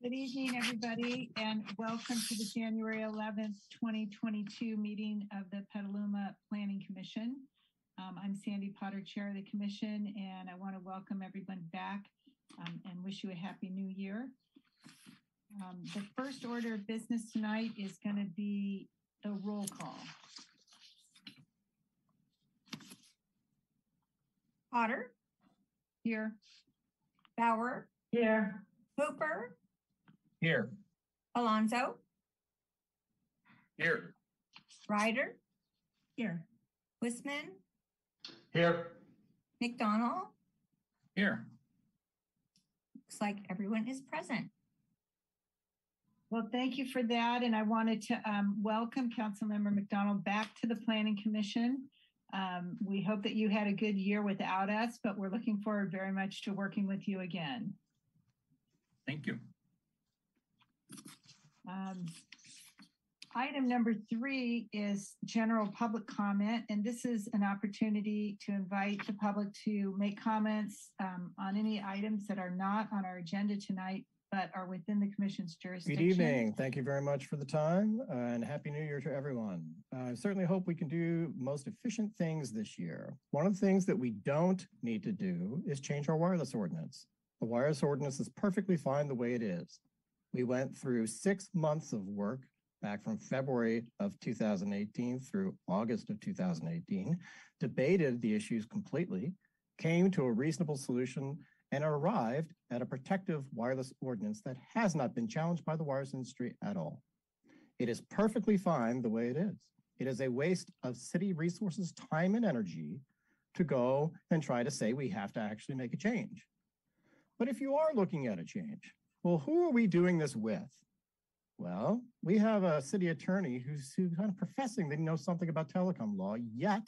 Good evening, everybody, and welcome to the January 11th, 2022 meeting of the Petaluma Planning Commission. I'm Sandy Potter, Chair of the Commission, and I want to welcome everyone back and wish you a Happy New Year. The first order of business tonight is going to be the roll call. Potter? Here. Bauer? Here. Hooper? Here. Alonso? Here. Ryder? Here. Wisman? Here. McDonald? Here. Looks like everyone is present. Well, thank you for that. And I wanted to welcome Councilmember McDonald back to the Planning Commission. We hope that you had a good year without us, but we're looking forward very much to working with you again. Thank you. Item number 3 is general public comment, and this is an opportunity to invite the public to make comments on any items that are not on our agenda tonight, but are within the Commission's jurisdiction. Good evening. Thank you very much for the time and Happy New Year to everyone. I certainly hope we can do most efficient things this year. One of the things that we don't need to do is change our wireless ordinance. The wireless ordinance is perfectly fine the way it is. We went through 6 months of work back from February of 2018 through August of 2018, debated the issues completely, came to a reasonable solution, and arrived at a protective wireless ordinance that has not been challenged by the wireless industry at all. It is perfectly fine the way it is. It is a waste of city resources, time, and energy to go and try to say we have to actually make a change. But if you are looking at a change, well, who are we doing this with? Well, we have a city attorney who's kind of professing that he knows something about telecom law, yet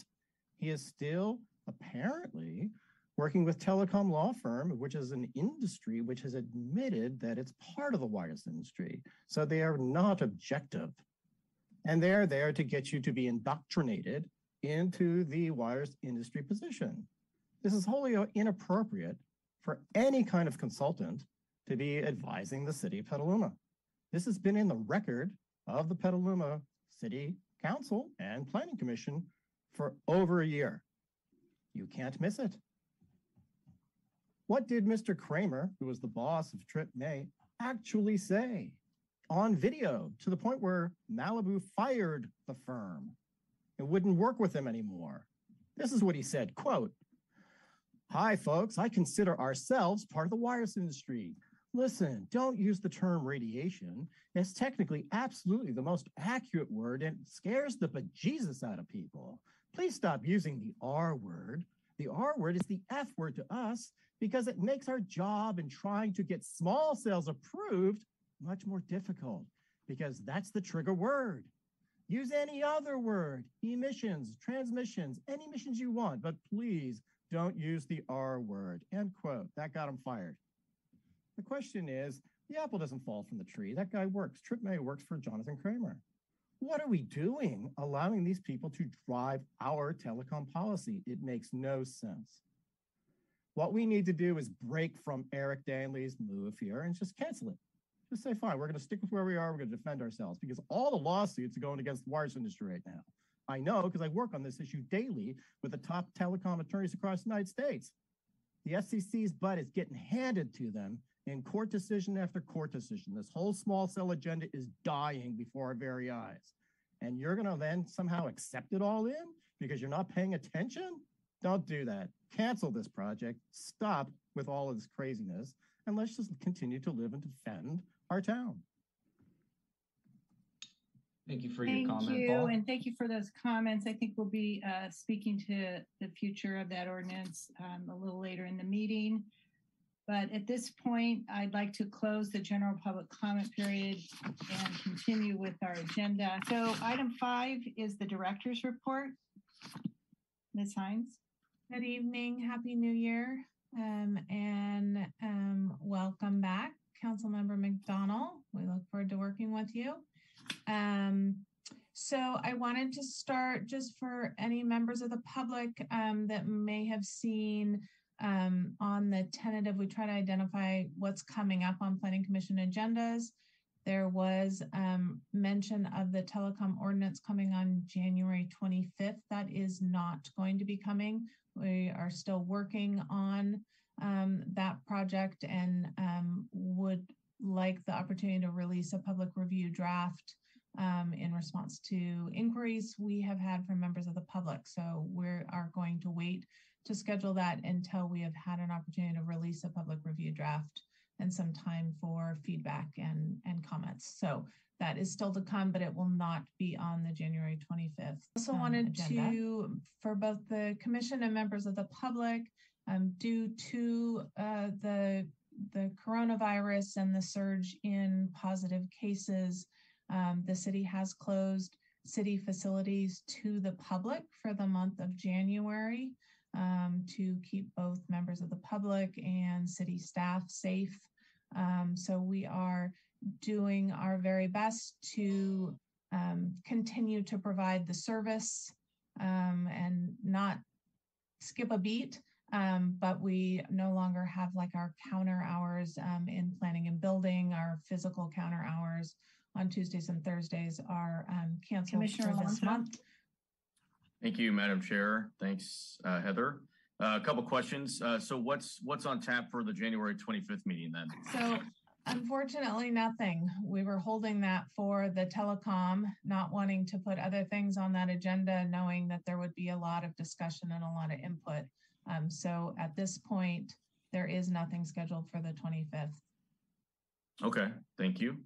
he is still apparently working with telecom law firm, which is an industry which has admitted that it's part of the wireless industry. So they are not objective. And they're there to get you to be indoctrinated into the wireless industry position. This is wholly inappropriate for any kind of consultant to be advising the city of Petaluma. This has been in the record of the Petaluma City Council and Planning Commission for over a year. You can't miss it. What did Mr. Kramer, who was the boss of Trip May, actually say on video to the point where Malibu fired the firm and wouldn't work with them anymore? This is what he said, quote, "Hi, folks, I consider ourselves part of the wireless industry. Listen, don't use the term radiation. It's technically absolutely the most accurate word and scares the bejesus out of people. Please stop using the R word. The R word is the F word to us because it makes our job in trying to get small cells approved much more difficult because that's the trigger word. Use any other word, emissions, transmissions, any emissions you want, but please don't use the R word," end quote. That got him fired. The question is, the apple doesn't fall from the tree. That guy works. Trip May works for Jonathan Kramer. What are we doing allowing these people to drive our telecom policy? It makes no sense. What we need to do is break from Eric Danley's move here and just cancel it. Just say, fine, we're going to stick with where we are. We're going to defend ourselves because all the lawsuits are going against the wireless industry right now. I know because I work on this issue daily with the top telecom attorneys across the United States. The FCC's butt is getting handed to them in court decision after court decision. This whole small cell agenda is dying before our very eyes. And you're going to then somehow accept it all in because you're not paying attention? Don't do that. Cancel this project. Stop with all of this craziness. And let's just continue to live and defend our town. Thank you for your comment, Thank you, Paul. and thank you for those comments. I think we'll be speaking to the future of that ordinance a little later in the meeting. But at this point, I'd like to close the general public comment period and continue with our agenda. So item 5 is the director's report. Ms. Hines. Good evening. Happy New Year. And welcome back, Councilmember McDonald. We look forward to working with you. So I wanted to start just for any members of the public that may have seen on the tentative, we try to identify what's coming up on Planning Commission agendas. There was mention of the telecom ordinance coming on January 25th. That is not going to be coming. We are still working on that project and would like the opportunity to release a public review draft in response to inquiries we have had from members of the public. So we are going to wait to schedule that until we have had an opportunity to release a public review draft and some time for feedback and comments. So that is still to come, but it will not be on the January 25th. Also wanted agenda. to, for both the commission and members of the public, due to the coronavirus and the surge in positive cases, the city has closed city facilities to the public for the month of January to keep both members of the public and city staff safe. So we are doing our very best to continue to provide the service and not skip a beat. But we no longer have like our counter hours in planning and building. Our physical counter hours on Tuesdays and Thursdays are canceled Commissioner for this Alonso. month. Thank you, Madam Chair. Thanks, Heather. A couple questions. So what's on tap for the January 25th meeting then? So unfortunately, nothing. We were holding that for the telecom, not wanting to put other things on that agenda, knowing that there would be a lot of discussion and a lot of input. So at this point, there is nothing scheduled for the 25th. Okay, thank you.